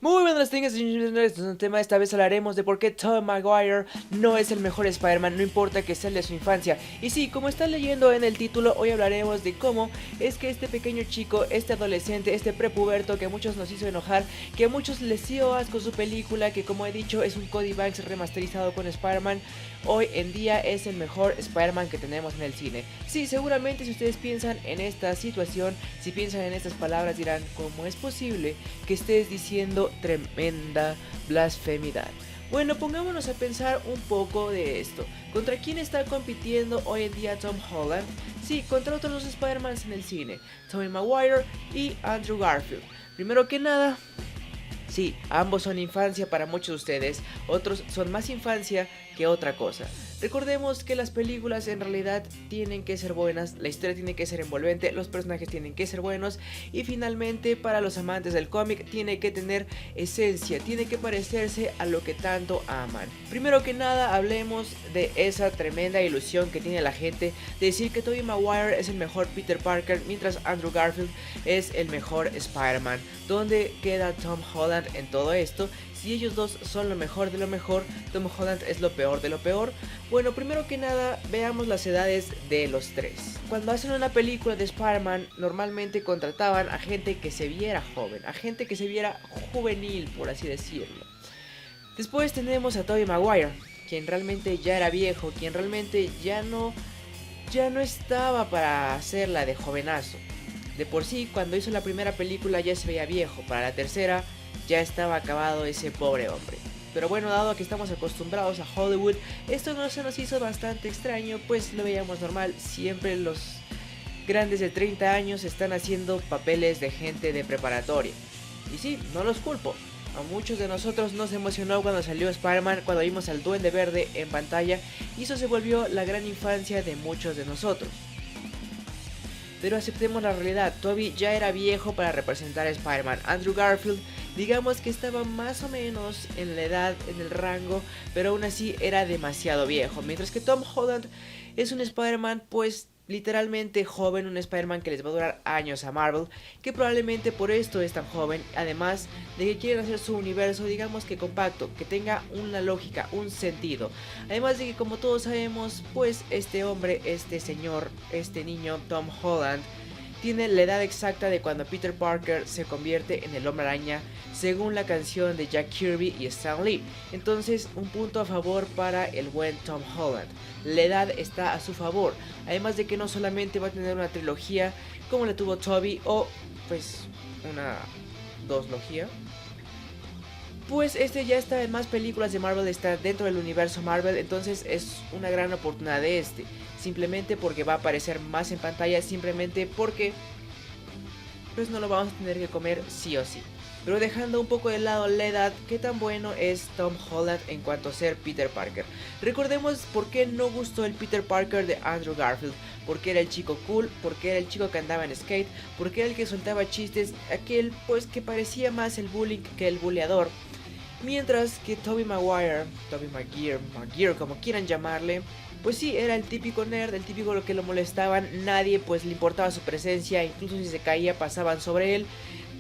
Muy buenas tardes, señores. Este es un tema. Esta vez hablaremos de por qué Tobey Maguire no es el mejor Spider-Man, no importa que sea el de su infancia. Y sí, como están leyendo en el título, hoy hablaremos de cómo es que este pequeño chico, este adolescente, este prepuberto que a muchos nos hizo enojar, que a muchos les dio asco su película, que como he dicho es un Cody Banks remasterizado con Spider-Man, hoy en día es el mejor Spider-Man que tenemos en el cine. Sí, seguramente si ustedes piensan en esta situación, si piensan en estas palabras dirán, ¿cómo es posible que estés diciendo tremenda blasfemidad? Bueno, pongámonos a pensar un poco de esto. ¿Contra quién está compitiendo hoy en día Tom Holland? Sí, contra otros dos Spider-Mans en el cine, Tobey Maguire y Andrew Garfield. Primero que nada, sí, ambos son infancia para muchos de ustedes, otros son más infancia que otra cosa. Recordemos que las películas en realidad tienen que ser buenas, la historia tiene que ser envolvente, los personajes tienen que ser buenos y finalmente para los amantes del cómic tiene que tener esencia, tiene que parecerse a lo que tanto aman. Primero que nada hablemos de esa tremenda ilusión que tiene la gente de decir que Tobey Maguire es el mejor Peter Parker mientras Andrew Garfield es el mejor Spider-Man. ¿Dónde queda Tom Holland en todo esto? Si ellos dos son lo mejor de lo mejor, Tom Holland es lo peor de lo peor. Bueno, primero que nada, veamos las edades de los tres. Cuando hacen una película de Spider-Man, normalmente contrataban a gente que se viera joven, a gente que se viera juvenil, por así decirlo. Después tenemos a Tobey Maguire, quien realmente ya era viejo, quien realmente ya no estaba para hacerla de jovenazo. De por sí, cuando hizo la primera película ya se veía viejo, para la tercera ya estaba acabado ese pobre hombre. Pero bueno, dado que estamos acostumbrados a Hollywood, esto no se nos hizo bastante extraño, pues lo veíamos normal. Siempre los grandes de 30 años están haciendo papeles de gente de preparatoria. Y sí, no los culpo. A muchos de nosotros nos emocionó cuando salió Spider-Man, cuando vimos al Duende Verde en pantalla, y eso se volvió la gran infancia de muchos de nosotros. Pero aceptemos la realidad, Tobey ya era viejo para representar a Spider-Man. Andrew Garfield, digamos que estaba más o menos en la edad, en el rango, pero aún así era demasiado viejo. Mientras que Tom Holland es un Spider-Man pues literalmente joven, un Spider-Man que les va a durar años a Marvel, que probablemente por esto es tan joven, además de que quieren hacer su universo, digamos que compacto, que tenga una lógica, un sentido. Además de que como todos sabemos, pues este hombre, este señor, este niño, Tom Holland, tiene la edad exacta de cuando Peter Parker se convierte en el Hombre Araña, según la canción de Jack Kirby y Stan Lee. Entonces, un punto a favor para el buen Tom Holland. La edad está a su favor, además de que no solamente va a tener una trilogía como la tuvo Tobey o pues una doslogía, pues este ya está en más películas de Marvel, está dentro del universo Marvel, entonces es una gran oportunidad de este. Simplemente porque va a aparecer más en pantalla, simplemente porque pues no lo vamos a tener que comer sí o sí. Pero dejando un poco de lado la edad, ¿qué tan bueno es Tom Holland en cuanto a ser Peter Parker? Recordemos por qué no gustó el Peter Parker de Andrew Garfield. Porque era el chico cool, porque era el chico que andaba en skate, porque era el que soltaba chistes, aquel pues que parecía más el bullying que el buleador. Mientras que Tobey Maguire, como quieran llamarle, pues sí, era el típico nerd, el típico lo que lo molestaban, nadie pues le importaba su presencia, incluso si se caía pasaban sobre él.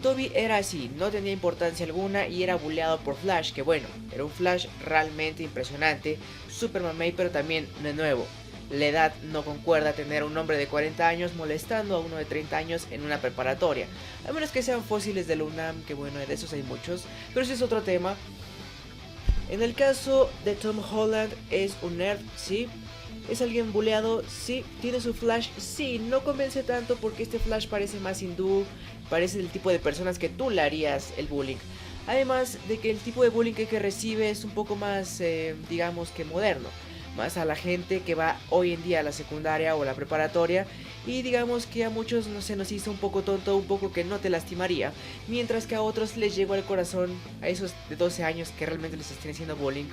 Toby era así, no tenía importancia alguna y era bulleado por Flash, que bueno, era un Flash realmente impresionante, super mamey, pero también de nuevo. La edad no concuerda tener a un hombre de 40 años molestando a uno de 30 años en una preparatoria. A menos que sean fósiles de la UNAM, que bueno, de esos hay muchos, pero ese es otro tema. En el caso de Tom Holland, es un nerd, sí. ¿Es alguien buleado? Sí. ¿Tiene su Flash? Sí. No convence tanto porque este Flash parece más hindú, parece el tipo de personas que tú le harías el bullying. Además de que el tipo de bullying que recibe es un poco más, digamos que moderno. Más a la gente que va hoy en día a la secundaria o la preparatoria. Y digamos que a muchos no se nos hizo un poco tonto, un poco que no te lastimaría. Mientras que a otros les llegó al corazón, a esos de 12 años que realmente les estén haciendo bullying.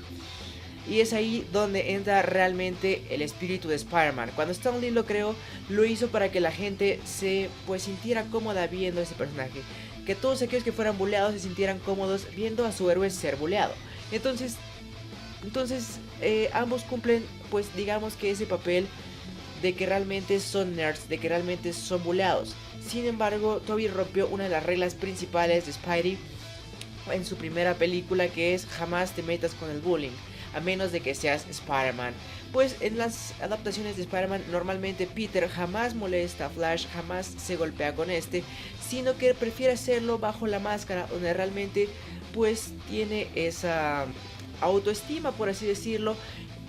Y es ahí donde entra realmente el espíritu de Spider-Man. Cuando Stan Lee lo creó, lo hizo para que la gente se pues sintiera cómoda viendo a ese personaje. Que todos aquellos que fueran buleados se sintieran cómodos viendo a su héroe ser buleado. Entonces ambos cumplen pues digamos que ese papel de que realmente son nerds, de que realmente son buleados. Sin embargo, Toby rompió una de las reglas principales de Spidey en su primera película, que es jamás te metas con el bullying, a menos de que seas Spider-Man. Pues en las adaptaciones de Spider-Man normalmente Peter jamás molesta a Flash, jamás se golpea con este, sino que prefiere hacerlo bajo la máscara, donde realmente pues tiene esa autoestima, por así decirlo.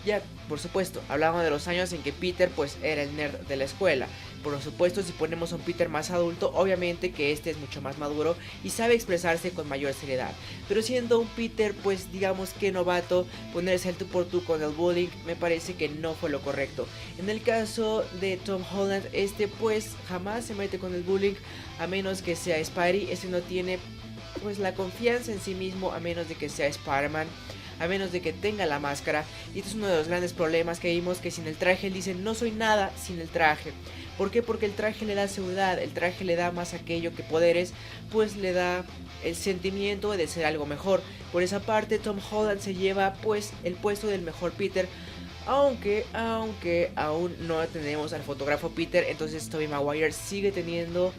Ya, por supuesto, hablamos de los años en que Peter pues era el nerd de la escuela. Por supuesto, si ponemos a un Peter más adulto, obviamente que este es mucho más maduro y sabe expresarse con mayor seriedad. Pero siendo un Peter pues digamos que novato, ponerse al tú por tú con el bullying me parece que no fue lo correcto. En el caso de Tom Holland, este pues jamás se mete con el bullying, a menos que sea Spidey. Este no tiene pues la confianza en sí mismo, a menos de que sea Spider-Man, a menos de que tenga la máscara. Y este es uno de los grandes problemas que vimos, que sin el traje él dice no soy nada sin el traje. ¿Por qué? Porque el traje le da seguridad, el traje le da más aquello que poderes, pues le da el sentimiento de ser algo mejor. Por esa parte Tom Holland se lleva pues el puesto del mejor Peter. Aunque aún no tenemos al fotógrafo Peter, entonces Tobey Maguire sigue teniendo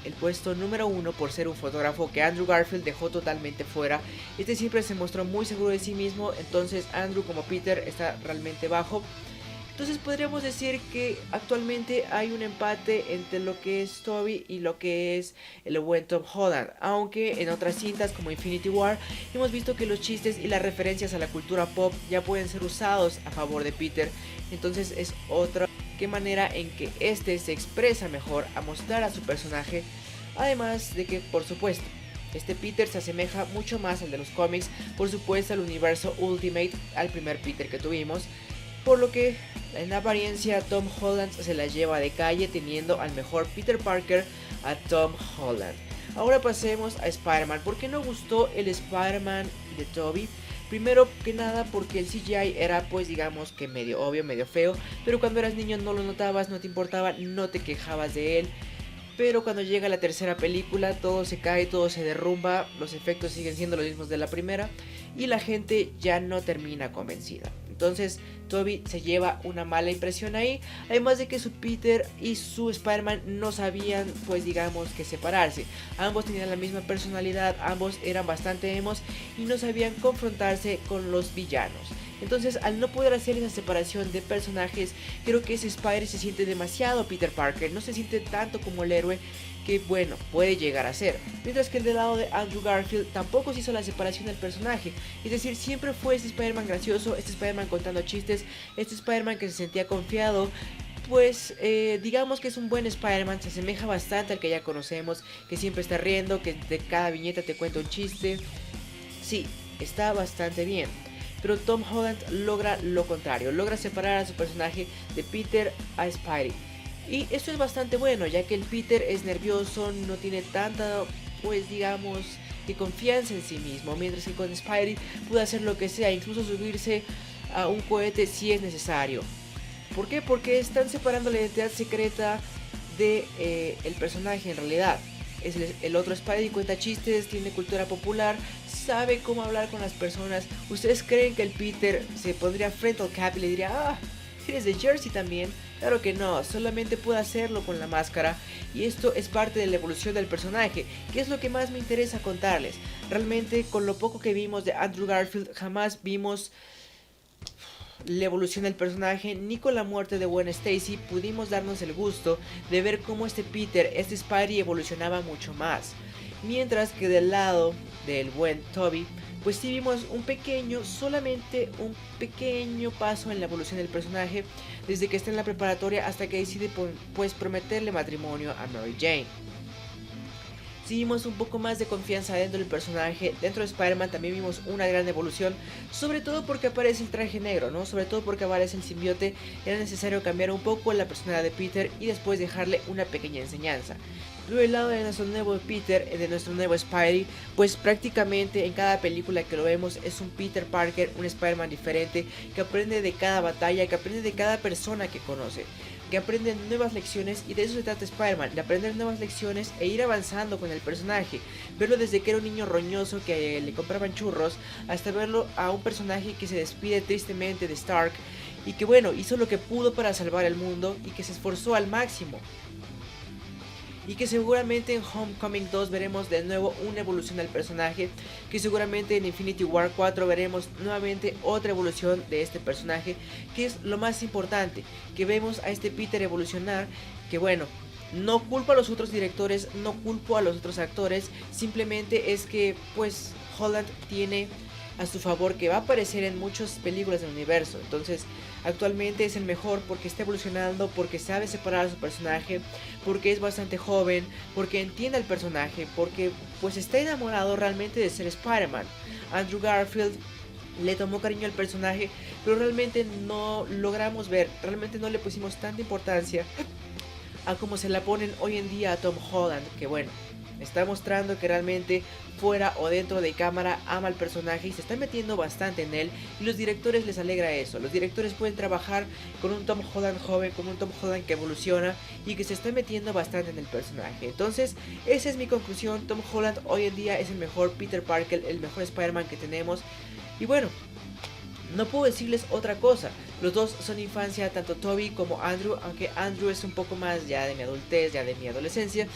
el puesto número 1 por ser un fotógrafo que Andrew Garfield dejó totalmente fuera. Este siempre se mostró muy seguro de sí mismo, entonces Andrew como Peter está realmente bajo. Entonces podríamos decir que actualmente hay un empate entre lo que es Tobey y lo que es el buen Tom Holland. Aunque en otras cintas como Infinity War hemos visto que los chistes y las referencias a la cultura pop ya pueden ser usados a favor de Peter. Entonces es otra manera en que este se expresa mejor a mostrar a su personaje. Además de que por supuesto este Peter se asemeja mucho más al de los cómics, por supuesto al universo Ultimate, al primer Peter que tuvimos. Por lo que en apariencia Tom Holland se la lleva de calle, teniendo al mejor Peter Parker a Tom Holland. Ahora pasemos a Spider-Man. ¿Por qué no gustó el Spider-Man de Tobey? Primero que nada porque el CGI era pues digamos que medio obvio, medio feo, pero cuando eras niño no lo notabas, no te importaba, no te quejabas de él. Pero cuando llega la tercera película todo se cae, todo se derrumba, los efectos siguen siendo los mismos de la primera y la gente ya no termina convencida. Entonces Tobey se lleva una mala impresión ahí, además de que su Peter y su Spider-Man no sabían pues digamos que separarse. Ambos tenían la misma personalidad, ambos eran bastante emos y no sabían confrontarse con los villanos. Entonces al no poder hacer esa separación de personajes, creo que ese Spider se siente demasiado Peter Parker, no se siente tanto como el héroe que bueno, puede llegar a ser. Mientras que el del lado de Andrew Garfield tampoco se hizo la separación del personaje. Es decir, siempre fue este Spider-Man gracioso, este Spider-Man contando chistes, este Spider-Man que se sentía confiado. Pues digamos que es un buen Spider-Man, se asemeja bastante al que ya conocemos, que siempre está riendo, que de cada viñeta te cuenta un chiste. Sí, está bastante bien. Pero Tom Holland logra lo contrario, logra separar a su personaje de Peter a Spidey. Y esto es bastante bueno, ya que el Peter es nervioso, no tiene tanta, pues digamos, de confianza en sí mismo. Mientras que con Spidey puede hacer lo que sea, incluso subirse a un cohete si es necesario. ¿Por qué? Porque están separando la identidad secreta de el personaje en realidad. Es el otro Spidey, cuenta chistes, tiene cultura popular, sabe cómo hablar con las personas. ¿Ustedes creen que el Peter se pondría frente al Cap y le diría, ah, eres de Jersey también? Claro que no, solamente puede hacerlo con la máscara y esto es parte de la evolución del personaje, que es lo que más me interesa contarles. Realmente con lo poco que vimos de Andrew Garfield jamás vimos la evolución del personaje, ni con la muerte de Gwen Stacy pudimos darnos el gusto de ver cómo este Peter, este Spidey evolucionaba mucho más. Mientras que del lado del buen Tobey, pues sí vimos un pequeño, solamente un pequeño paso en la evolución del personaje, desde que está en la preparatoria hasta que decide pues prometerle matrimonio a Mary Jane. Sí vimos un poco más de confianza dentro del personaje. Dentro de Spider-Man también vimos una gran evolución, sobre todo porque aparece el traje negro, ¿no? Sobre todo porque aparece el simbiote. Era necesario cambiar un poco la personalidad de Peter y después dejarle una pequeña enseñanza. Luego del lado de nuestro nuevo Peter, de nuestro nuevo Spidey, pues prácticamente en cada película que lo vemos es un Peter Parker, un Spider-Man diferente, que aprende de cada batalla, que aprende de cada persona que conoce, que aprende nuevas lecciones, y de eso se trata Spider-Man, de aprender nuevas lecciones e ir avanzando con el personaje. Verlo desde que era un niño roñoso que le compraban churros, hasta verlo a un personaje que se despide tristemente de Stark, y que bueno, hizo lo que pudo para salvar el mundo y que se esforzó al máximo. y que seguramente en Homecoming 2 veremos de nuevo una evolución del personaje, que seguramente en Infinity War 4 veremos nuevamente otra evolución de este personaje, que es lo más importante, que vemos a este Peter evolucionar, que bueno, no culpo a los otros directores, no culpo a los otros actores, simplemente es que pues Holland tiene a su favor que va a aparecer en muchas películas del universo. Entonces actualmente es el mejor porque está evolucionando, porque sabe separar a su personaje, porque es bastante joven, porque entiende al personaje, porque pues está enamorado realmente de ser Spider-Man. Andrew Garfield le tomó cariño al personaje, pero realmente no logramos ver, realmente no le pusimos tanta importancia a como se la ponen hoy en día a Tom Holland, que bueno, está mostrando que realmente fuera o dentro de cámara ama al personaje y se está metiendo bastante en él, y los directores les alegra eso. Los directores pueden trabajar con un Tom Holland joven, con un Tom Holland que evoluciona y que se está metiendo bastante en el personaje. Entonces esa es mi conclusión. Tom Holland hoy en día es el mejor Peter Parker, el mejor Spider-Man que tenemos, y bueno, no puedo decirles otra cosa. Los dos son infancia, tanto Toby como Andrew, aunque Andrew es un poco más ya de mi adultez, ya de mi adolescencia,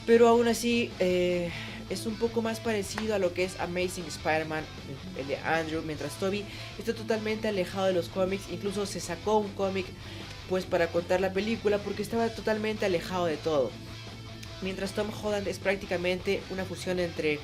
pero aún así es un poco más parecido a lo que es Amazing Spider-Man, el de Andrew, mientras Toby está totalmente alejado de los cómics. Incluso se sacó un cómic pues para contar la película porque estaba totalmente alejado de todo, mientras Tom Holland es prácticamente una fusión entre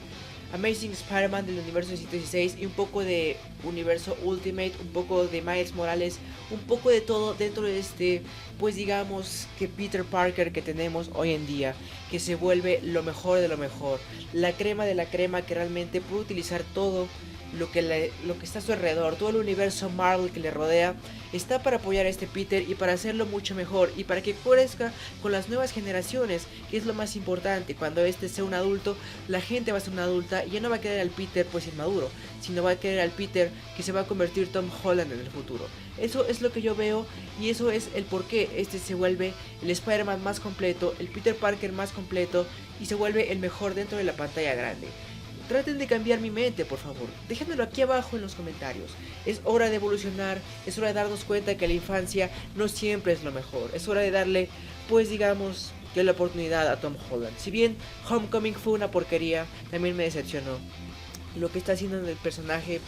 Amazing Spider-Man del universo 616 y un poco de universo Ultimate, un poco de Miles Morales, un poco de todo dentro de este, pues digamos que Peter Parker que tenemos hoy en día, que se vuelve lo mejor de lo mejor, la crema de la crema, que realmente puede utilizar todo lo que está a su alrededor, todo el universo Marvel que le rodea, está para apoyar a este Peter y para hacerlo mucho mejor y para que crezca con las nuevas generaciones, que es lo más importante. Cuando este sea un adulto, la gente va a ser una adulta y ya no va a querer al Peter pues inmaduro, sino va a querer al Peter que se va a convertir Tom Holland en el futuro. Eso es lo que yo veo y eso es el por qué este se vuelve el Spider-Man más completo, el Peter Parker más completo y se vuelve el mejor dentro de la pantalla grande. Traten de cambiar mi mente, por favor. Déjenmelo aquí abajo en los comentarios. Es hora de evolucionar, es hora de darnos cuenta que la infancia no siempre es lo mejor. Es hora de darle, pues digamos, que la oportunidad a Tom Holland. Si bien Homecoming fue una porquería, también me decepcionó. Lo que está haciendo en el personaje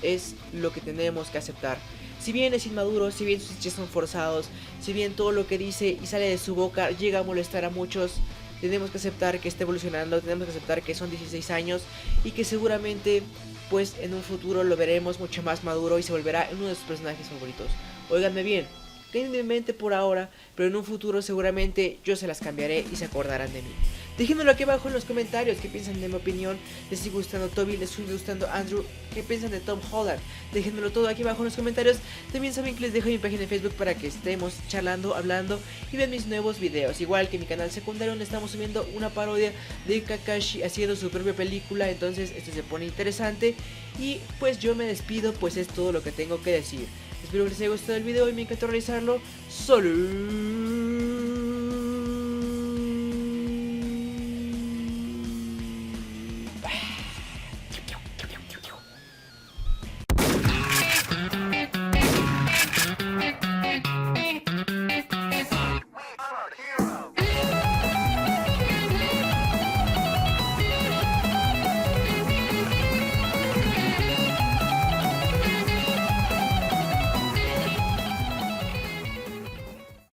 es lo que tenemos que aceptar. Si bien es inmaduro, si bien sus chistes son forzados, si bien todo lo que dice y sale de su boca llega a molestar a muchos, tenemos que aceptar que está evolucionando, tenemos que aceptar que son 16 años y que seguramente pues en un futuro lo veremos mucho más maduro y se volverá uno de sus personajes favoritos. Óiganme bien, tienen en mente por ahora, pero en un futuro seguramente yo se las cambiaré y se acordarán de mí. Déjenmelo aquí abajo en los comentarios qué piensan de mi opinión. ¿Les sigue gustando Toby? ¿Les sigue gustando Andrew? ¿Qué piensan de Tom Holland? Déjenmelo todo aquí abajo en los comentarios. También saben que les dejo mi página de Facebook para que estemos charlando, hablando y vean mis nuevos videos. Igual que mi canal secundario donde estamos subiendo una parodia de Kakashi haciendo su propia película. Entonces esto se pone interesante. Y pues yo me despido, pues es todo lo que tengo que decir. Espero que les haya gustado el video y me encantó realizarlo. ¡Salud!